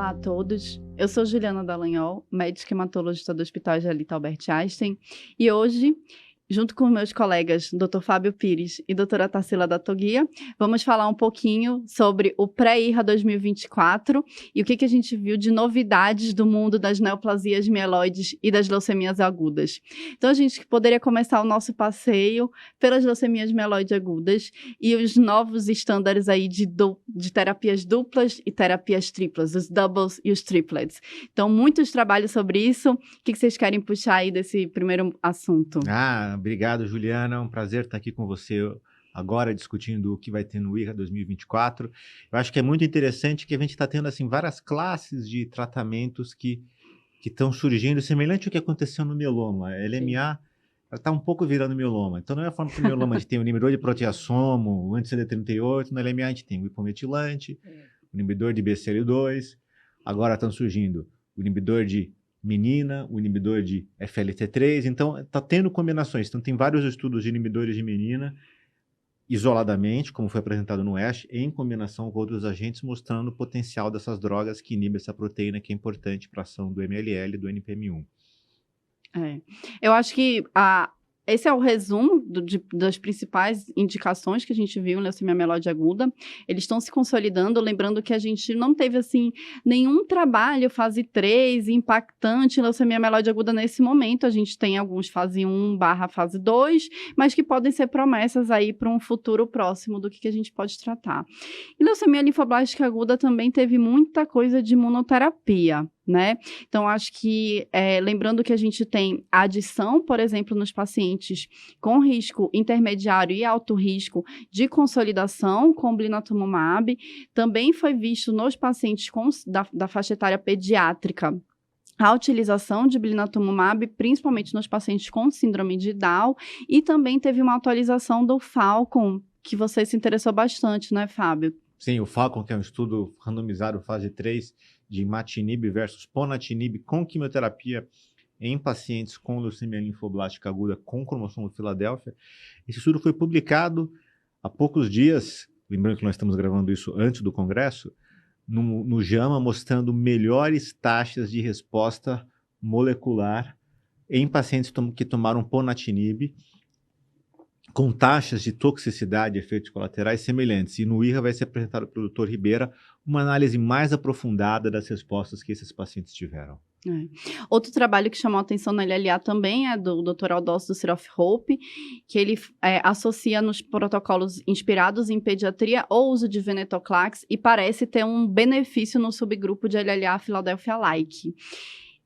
Olá a todos, eu sou Juliana Dallagnol, médica hematologista do Hospital Angelita Albert Einstein, e hoje, junto com meus colegas Dr. Fábio Pires e doutora Tarsila da Toguia, vamos falar um pouquinho sobre o pré-IRRA 2024 e o que a gente viu de novidades do mundo das neoplasias mieloides e das leucemias agudas. Então, a gente poderia começar o nosso passeio pelas leucemias mieloides agudas e os novos estándares aí de terapias duplas e terapias triplas, os doubles e os triplets. Então, muitos trabalhos sobre isso. O que vocês querem puxar aí desse primeiro assunto? Obrigado, Juliana. É um prazer estar aqui com você agora discutindo o que vai ter no IRRA 2024. Eu acho que é muito interessante que a gente está tendo assim, várias classes de tratamentos que estão surgindo, semelhante ao que aconteceu no mieloma. A LMA está um pouco virando mieloma. Então, não é a forma que o mieloma a gente tem o inibidor de proteassomo, o anti-CD38, no LMA a gente tem o hipometilante, o inibidor de BCL2, agora estão surgindo o inibidor de menina, o inibidor de FLT3, então está tendo combinações. Então tem vários estudos de inibidores de menina isoladamente, como foi apresentado no ASH, em combinação com outros agentes, mostrando o potencial dessas drogas que inibem essa proteína que é importante para a ação do MLL e do NPM1. Eu acho que esse é o resumo das principais indicações que a gente viu em leucemia mieloide aguda. Eles estão se consolidando, lembrando que a gente não teve, assim, nenhum trabalho fase 3 impactante em leucemia mieloide aguda nesse momento. A gente tem alguns fase 1/fase 2, mas que podem ser promessas aí para um futuro próximo do que a gente pode tratar. E leucemia linfoblástica aguda também teve muita coisa de imunoterapia, né? Então, acho que, lembrando que a gente tem a adição, por exemplo, nos pacientes com risco intermediário e alto risco de consolidação com blinatumomab, também foi visto nos pacientes da faixa etária pediátrica a utilização de blinatumomab, principalmente nos pacientes com síndrome de Down, e também teve uma atualização do FALCON, que você se interessou bastante, né, Fábio? Sim, o FALCON, que é um estudo randomizado fase 3 de imatinib versus ponatinib com quimioterapia em pacientes com leucemia linfoblástica aguda com cromossomo Filadélfia. Esse estudo foi publicado há poucos dias, lembrando que nós estamos gravando isso antes do congresso, no JAMA, mostrando melhores taxas de resposta molecular em pacientes que tomaram ponatinib, com taxas de toxicidade e efeitos colaterais semelhantes. E no IRRA vai ser apresentado pelo Dr. Ribeira uma análise mais aprofundada das respostas que esses pacientes tiveram. Outro trabalho que chamou a atenção na LLA também é do Dr. Aldous do City of Hope, que ele associa nos protocolos inspirados em pediatria o uso de venetoclax e parece ter um benefício no subgrupo de LLA Philadelphia-like.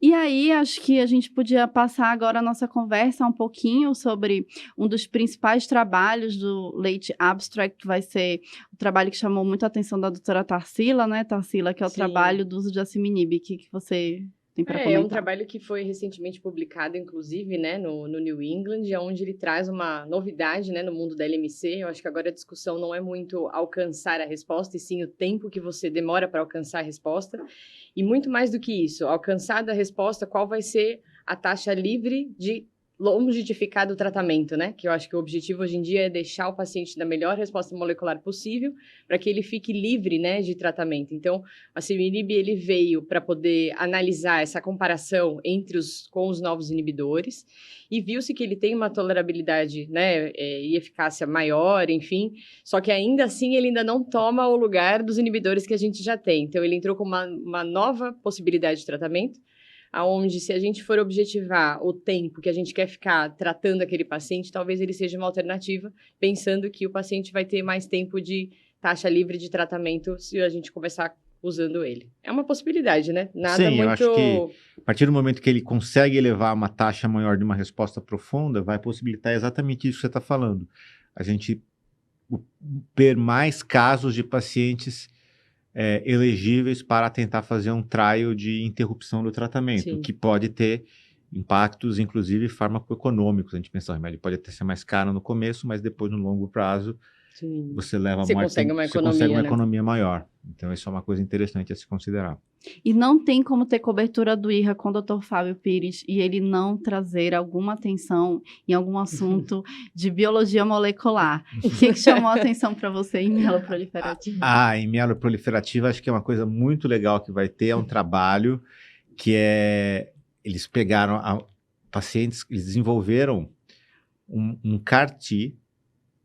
E aí, acho que a gente podia passar agora a nossa conversa um pouquinho sobre um dos principais trabalhos do Late Abstract, que vai ser o trabalho que chamou muito a atenção da doutora Tarsila, né, Tarsila, que é o trabalho do uso de asciminib. O que você tem para comentar? É um trabalho que foi recentemente publicado, inclusive, né, no New England, onde ele traz uma novidade, né, no mundo da LMC. Eu acho que agora a discussão não é muito alcançar a resposta, e sim o tempo que você demora para alcançar a resposta. E muito mais do que isso, alcançada a resposta, qual vai ser a taxa livre de longevificar do tratamento, né? Que eu acho que o objetivo hoje em dia é deixar o paciente da melhor resposta molecular possível para que ele fique livre, né, de tratamento. Então, o asciminib, ele veio para poder analisar essa comparação com os novos inibidores e viu-se que ele tem uma tolerabilidade, né, e eficácia maior, enfim, só que ainda assim ele ainda não toma o lugar dos inibidores que a gente já tem. Então, ele entrou com uma nova possibilidade de tratamento, aonde, se a gente for objetivar o tempo que a gente quer ficar tratando aquele paciente, talvez ele seja uma alternativa, pensando que o paciente vai ter mais tempo de taxa livre de tratamento se a gente começar usando ele. É uma possibilidade, né? Nada muito... eu acho que a partir do momento que ele consegue elevar uma taxa maior de uma resposta profunda, vai possibilitar exatamente isso que você está falando. A gente ter mais casos de pacientes elegíveis para tentar fazer um trial de interrupção do tratamento, Sim. que pode ter impactos, inclusive, farmacoeconômicos. A gente pensa, o remédio pode até ser mais caro no começo, mas depois, no longo prazo, Sim. você leva a Você morte, consegue uma você consegue uma economia, né? economia maior. Então, isso é uma coisa interessante a se considerar. E não tem como ter cobertura do IRRA com o Dr. Fábio Pires e ele não trazer alguma atenção em algum assunto de biologia molecular. O que chamou a atenção para você em mieloproliferativa? Em mieloproliferativa, acho que é uma coisa muito legal que vai ter, é um trabalho que eles pegaram pacientes, eles desenvolveram um CAR-T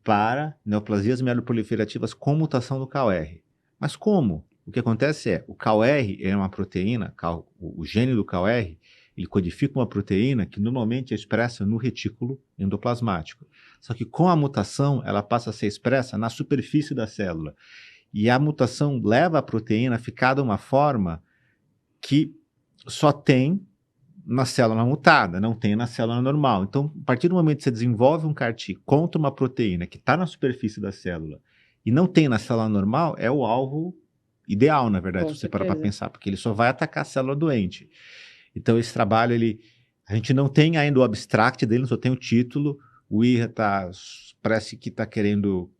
para neoplasias mieloproliferativas com mutação do CALR. Mas como? O que acontece o CALR é uma proteína, o gene do CALR, ele codifica uma proteína que normalmente é expressa no retículo endoplasmático. Só que com a mutação, ela passa a ser expressa na superfície da célula. E a mutação leva a proteína a ficar de uma forma que só tem na célula mutada, não tem na célula normal. Então, a partir do momento que você desenvolve um CAR-T contra uma proteína que está na superfície da célula e não tem na célula normal, é o alvo ideal, na verdade, Com se você parar para certeza. pensar, porque ele só vai atacar a célula doente. Então, esse trabalho, a gente não tem ainda o abstract dele, só tem o título. O IRRA parece que está querendo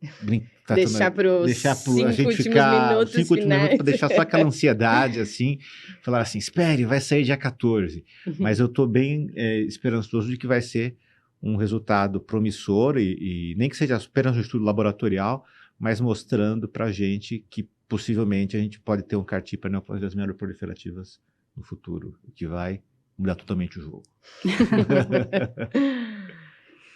Deixar para os a 5 gente últimos ficar minutos 5 últimos minutos finais. para deixar só aquela ansiedade, assim, falar assim, espere, vai sair dia 14. Mas eu estou bem esperançoso de que vai ser um resultado promissor e nem que seja apenas um estudo laboratorial, mas mostrando para a gente que possivelmente a gente pode ter um CAR-T para neoplasias mieloproliferativas no futuro, o que vai mudar totalmente o jogo.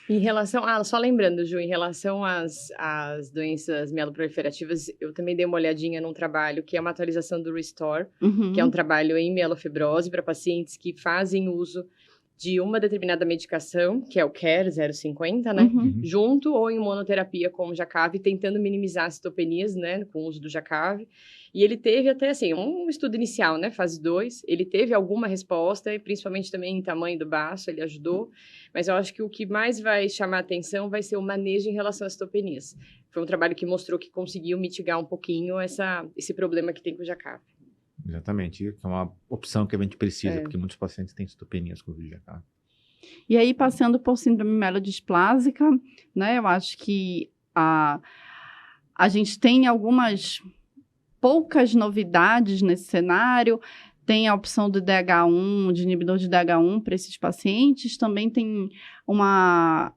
Em relação, só lembrando, Ju, em relação às doenças mieloproliferativas, eu também dei uma olhadinha num trabalho que é uma atualização do Restore, que é um trabalho em mielofibrose para pacientes que fazem uso de uma determinada medicação, que é o CARE 050, né? Uhum. Junto ou em monoterapia com o Jakavi, tentando minimizar as citopenias, né, com o uso do Jakavi. E ele teve até, assim, um estudo inicial, né, fase 2, ele teve alguma resposta, e principalmente também em tamanho do baço, ele ajudou, mas eu acho que o que mais vai chamar a atenção vai ser o manejo em relação às citopenias. Foi um trabalho que mostrou que conseguiu mitigar um pouquinho esse problema que tem com o Jakavi. Exatamente, é uma opção que a gente precisa, porque muitos pacientes têm citopenias com o Jakavi. E aí, passando por síndrome mielodisplásica, né, eu acho que a gente tem algumas poucas novidades nesse cenário. Tem a opção do DH1, de inibidor de DH1 para esses pacientes. Também tem uma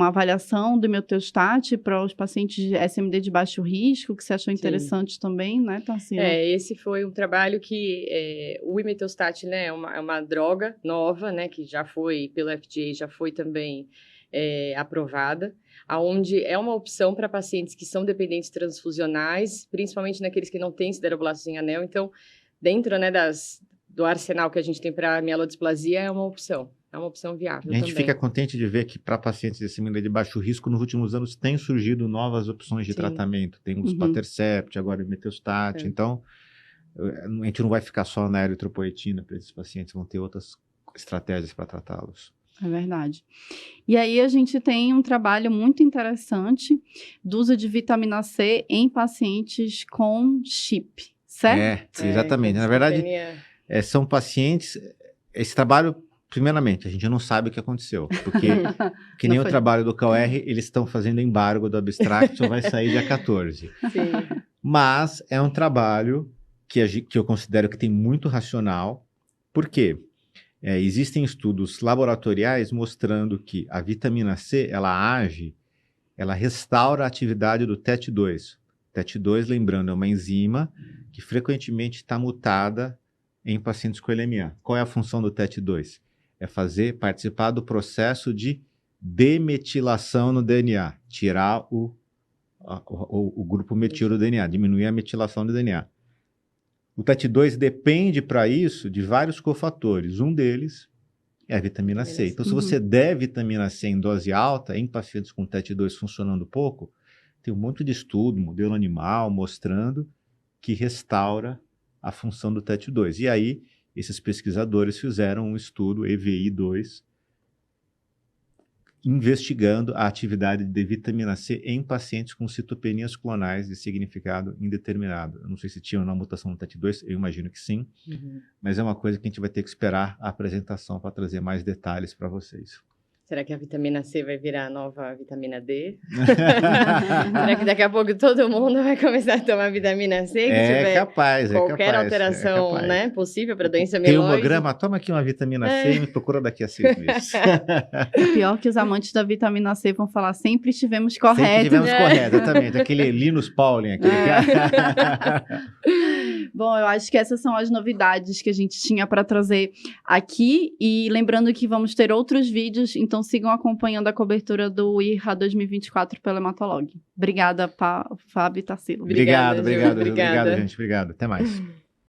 avaliação do imetelstat para os pacientes de SMD de baixo risco, que você achou interessante também, né, Tarsila? Esse foi um trabalho que o imetelstat, né, é uma droga nova, né, que já foi pelo FDA, já foi também aprovada, aonde é uma opção para pacientes que são dependentes transfusionais, principalmente naqueles que não têm sideroblastos em anel. Então, dentro, né, do arsenal que a gente tem para mielodisplasia, é uma opção viável também. A gente fica contente de ver que para pacientes de SMD de baixo risco, nos últimos anos têm surgido novas opções de tratamento. Tem o Spataercept, agora o imetelstat. Então, a gente não vai ficar só na eritropoetina para esses pacientes, vão ter outras estratégias para tratá-los. É verdade. E aí a gente tem um trabalho muito interessante do uso de vitamina C em pacientes com chip, certo? Exatamente. Na verdade, são pacientes... Esse trabalho, primeiramente, a gente não sabe o que aconteceu, porque, que nem o trabalho do CALR, eles estão fazendo embargo do abstract, só vai sair dia 14. Sim. Mas é um trabalho que eu considero que tem muito racional. Por quê? Existem estudos laboratoriais mostrando que a vitamina C, ela restaura a atividade do TET2. TET2, lembrando, é uma enzima que frequentemente está mutada em pacientes com LMA. Qual é a função do TET2? É participar do processo de demetilação no DNA, tirar o grupo metil do DNA, diminuir a metilação do DNA. O TET2 depende para isso de vários cofatores. Um deles é a vitamina C. Então, se você der vitamina C em dose alta, em pacientes com TET2 funcionando pouco, tem um monte de estudo, modelo animal, mostrando que restaura a função do TET2. E aí, esses pesquisadores fizeram um estudo, EVI2, investigando a atividade de vitamina C em pacientes com citopenias clonais de significado indeterminado. Eu não sei se tinha uma mutação no TET2, eu imagino que sim, mas é uma coisa que a gente vai ter que esperar a apresentação para trazer mais detalhes para vocês. Será que a vitamina C vai virar a nova vitamina D? Será que daqui a pouco todo mundo vai começar a tomar vitamina C? Que tiver capaz, qualquer capaz, alteração, capaz. né, possível para doença Tem amiloide. hemograma, toma aqui uma vitamina C e me procura daqui a 6 meses. O pior que os amantes da vitamina C vão falar, sempre estivemos Sempre corretos. tivemos correto, exatamente. Aquele Linus Pauling, aquele cara. Bom, eu acho que essas são as novidades que a gente tinha para trazer aqui. E lembrando que vamos ter outros vídeos, então sigam acompanhando a cobertura do IRRA 2024 pelo Hematolog. Obrigada, Fábio e Tarsila. Obrigada, Ju. Obrigado, Obrigada. gente. Obrigado. Até mais.